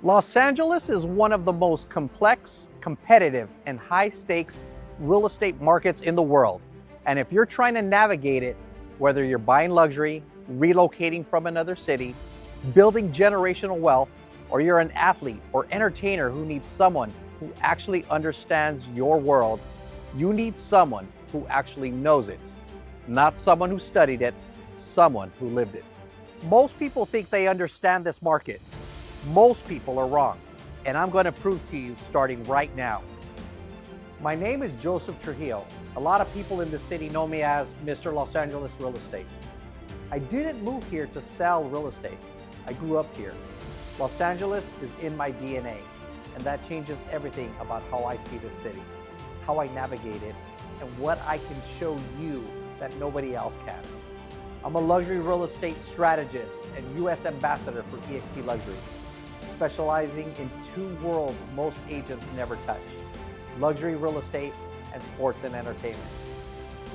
Los Angeles is one of the most complex, competitive, and high-stakes real estate markets in the world. And if you're trying to navigate it, whether you're buying luxury, relocating from another city, building generational wealth, or you're an athlete or entertainer who needs someone who actually understands your world, you need someone who actually knows it. Not someone who studied it, someone who lived it. Most people think they understand this market. Most people are wrong, and I'm going to prove to you starting right now. My name is Joseph Trujillo. A lot of people in the city know me as Mr. Los Angeles Real Estate. I didn't move here to sell real estate. I grew up here. Los Angeles is in my DNA, and that changes everything about how I see this city, how I navigate it, and what I can show you that nobody else can. I'm a luxury real estate strategist and U.S. ambassador for eXp Luxury, specializing in two worlds most agents never touch: luxury real estate and sports and entertainment.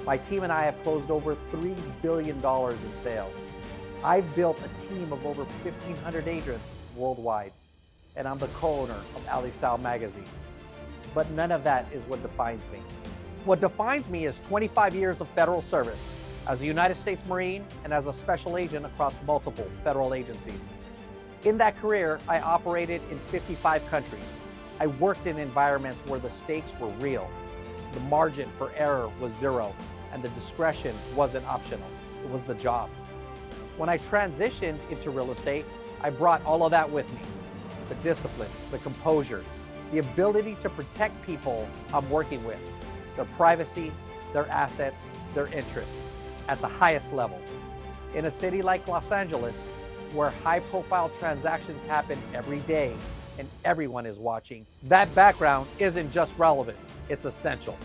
My team and I have closed over $3 billion in sales. I've built a team of over 1,500 agents worldwide, and I'm the co-owner of Alley Style magazine. But none of that is what defines me. What defines me is 25 years of federal service as a United States Marine and as a special agent across multiple federal agencies. In that career, I operated in 55 countries. I worked in environments where the stakes were real. The margin for error was zero, and the discretion wasn't optional. It was the job. When I transitioned into real estate, I brought all of that with me. The discipline, the composure, the ability to protect people I'm working with, their privacy, their assets, their interests at the highest level. In a city like Los Angeles, where high-profile transactions happen every day and everyone is watching, that background isn't just relevant, it's essential.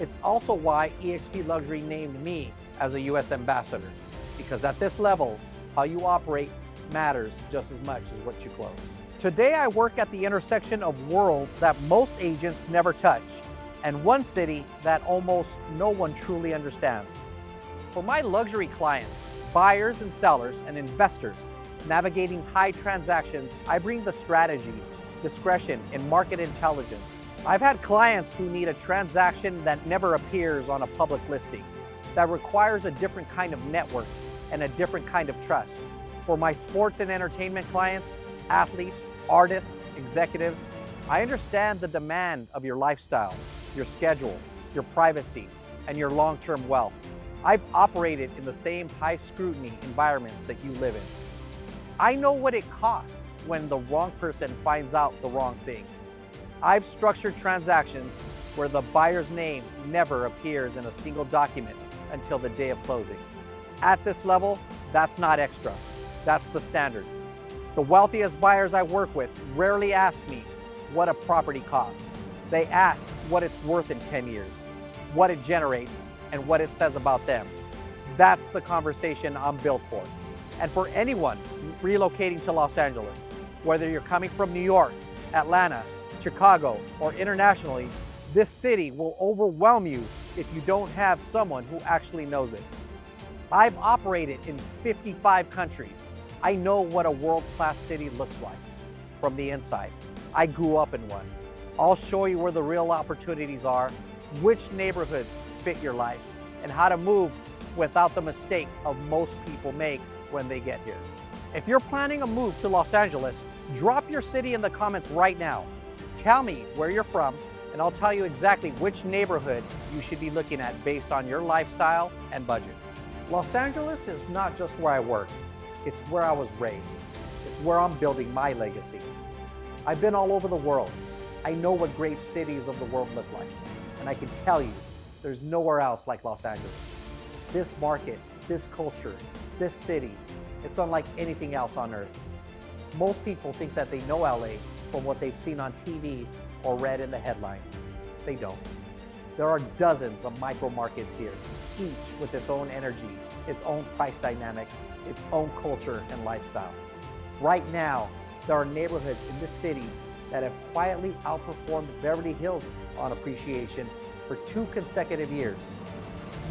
It's also why eXp Luxury named me as a U.S. ambassador, because at this level, how you operate matters just as much as what you close. Today, I work at the intersection of worlds that most agents never touch, and one city that almost no one truly understands. For my luxury clients, buyers and sellers, and investors navigating high transactions, I bring the strategy, discretion, and market intelligence. I've had clients who need a transaction that never appears on a public listing, that requires a different kind of network and a different kind of trust. For my sports and entertainment clients, athletes, artists, executives, I understand the demand of your lifestyle, your schedule, your privacy, and your long-term wealth. I've operated in the same high scrutiny environments that you live in. I know what it costs when the wrong person finds out the wrong thing. I've structured transactions where the buyer's name never appears in a single document until the day of closing. At this level, that's not extra. That's the standard. The wealthiest buyers I work with rarely ask me what a property costs. They ask what it's worth in 10 years, what it generates, and what it says about them. That's the conversation I'm built for. And for anyone relocating to Los Angeles, whether you're coming from New York, Atlanta, Chicago, or internationally, this city will overwhelm you if you don't have someone who actually knows it. I've operated in 55 countries. I know what a world-class city looks like from the inside. I grew up in one. I'll show you where the real opportunities are, which neighborhoods fit your life, and how to move without the mistake of most people make when they get here. If you're planning a move to Los Angeles, drop your city in the comments right now. Tell me where you're from, and I'll tell you exactly which neighborhood you should be looking at based on your lifestyle and budget. Los Angeles is not just where I work, it's where I was raised. It's where I'm building my legacy. I've been all over the world. I know what great cities of the world look like, and I can tell you there's nowhere else like Los Angeles. This market, this culture, this city, it's unlike anything else on earth. Most people think that they know LA from what they've seen on TV or read in the headlines. They don't. There are dozens of micro markets here, each with its own energy, its own price dynamics, its own culture and lifestyle. Right now, there are neighborhoods in this city that have quietly outperformed Beverly Hills on appreciation for 2 consecutive years.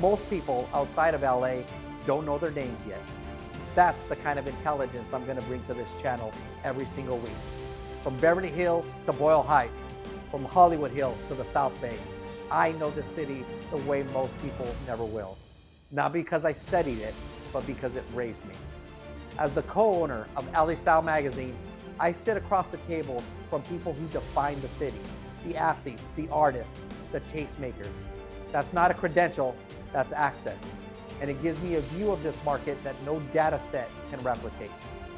Most people outside of LA don't know their names yet. That's the kind of intelligence I'm going to bring to this channel every single week. From Beverly Hills to Boyle Heights, from Hollywood Hills to the South Bay, I know this city the way most people never will. Not because I studied it, but because it raised me. As the co-owner of LA Style magazine, I sit across the table from people who define the city, the athletes, the artists, the tastemakers. That's not a credential, that's access. And it gives me a view of this market that no data set can replicate.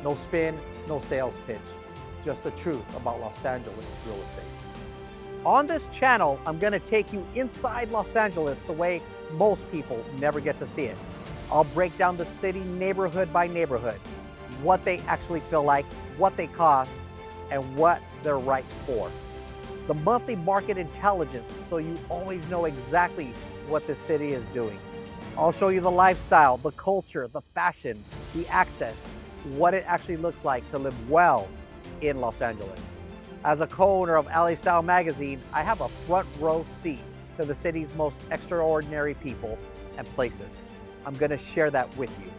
No spin, no sales pitch, just the truth about Los Angeles real estate. On this channel, I'm gonna take you inside Los Angeles the way most people never get to see it. I'll break down the city neighborhood by neighborhood, what they actually feel like, what they cost, and what they're right for. The monthly market intelligence, so you always know exactly what the city is doing. I'll show you the lifestyle, the culture, the fashion, the access, what it actually looks like to live well in Los Angeles. As a co-owner of LA Style magazine, I have a front row seat to the city's most extraordinary people and places. I'm gonna share that with you.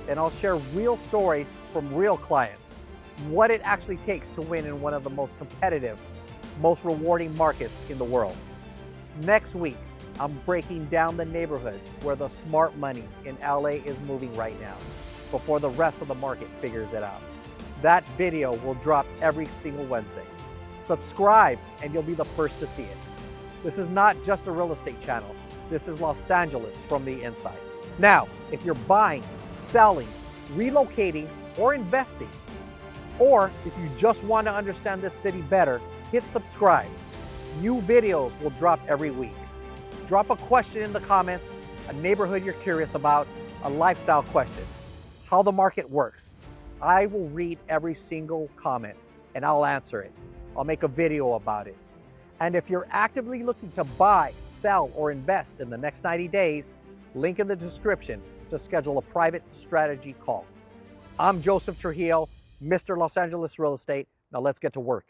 And I'll share real stories from real clients, what it actually takes to win in one of the most competitive, most rewarding markets in the world. Next week, I'm breaking down the neighborhoods where the smart money in LA is moving right now, before the rest of the market figures it out. That video will drop every single Wednesday. Subscribe and you'll be the first to see it. This is not just a real estate channel. This is Los Angeles from the inside. Now, if you're buying, selling, relocating, or investing, or if you just want to understand this city better, hit subscribe. New videos will drop every week. Drop a question in the comments, a neighborhood you're curious about, a lifestyle question, how the market works. I will read every single comment and I'll answer it. I'll make a video about it. And if you're actively looking to buy, sell, or invest in the next 90 days, link in the description to schedule a private strategy call. I'm Joseph Trujillo, Mr. Los Angeles Real Estate. Now let's get to work.